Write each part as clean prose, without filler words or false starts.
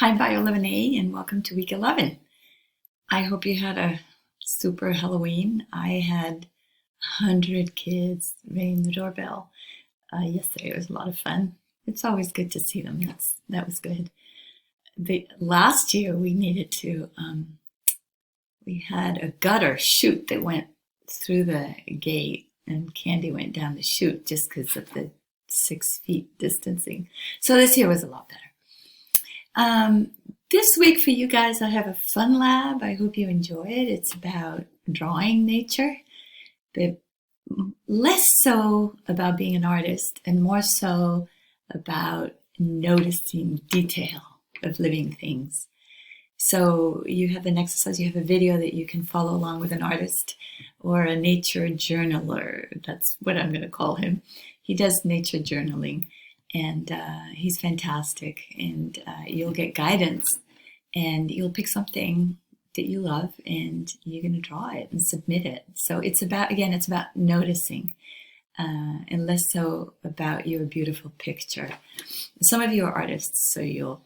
Hi, Bio11A, and welcome to week 11. I hope you had a super Halloween. I had 100 kids ringing the doorbell yesterday. It was a lot of fun. It's always good to see them. That was good. Last year we needed to, we had a gutter chute that went through the gate, and candy went down the chute just because of the 6 feet distancing. So this year was a lot better. This week for you guys, I have a fun lab. I hope you enjoy it. It's about drawing nature, but less so about being an artist and more so about noticing detail of living things. So you have an exercise, you have a video that you can follow along with an artist or a nature journaler. That's what I'm going to call him. He does nature journaling. And he's fantastic, and you'll get guidance, and you'll pick something that you love, and you're going to draw it and submit it. So it's about noticing, and less so about your beautiful picture. Some of you are artists, so you'll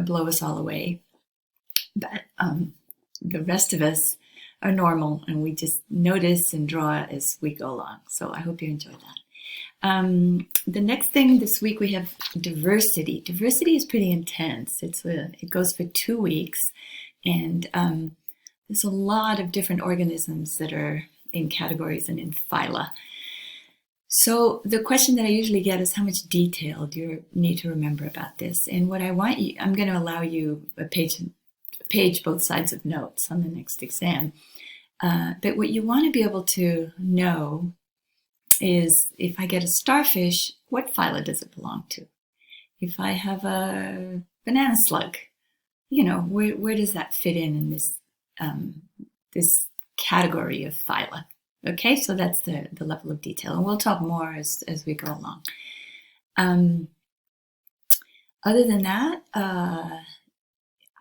blow us all away, but the rest of us are normal, and we just notice and draw as we go along. So I hope you enjoy that. The next thing this week, we have diversity. Diversity is pretty intense. It goes for 2 weeks, and there's a lot of different organisms that are in categories and in phyla. So the question that I usually get is, how much detail do you need to remember about this? And what I'm going to allow you a page both sides of notes on the next exam. But what you want to be able to know is, if I get a starfish, what phyla does it belong to? If I have a banana slug, where does that fit in this this category of phyla? Okay, so that's the level of detail, and we'll talk more as we go along. Other than that,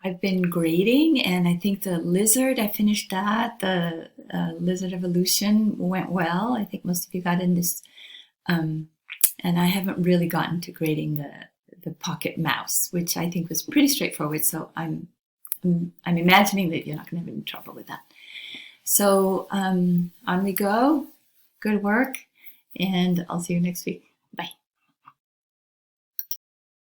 I've been grading, and I think the lizard, I finished that. The lizard evolution went well. I think most of you got in this. And I haven't really gotten to grading the pocket mouse, which I think was pretty straightforward. So I'm imagining that you're not going to have any trouble with that. So on we go. Good work, and I'll see you next week.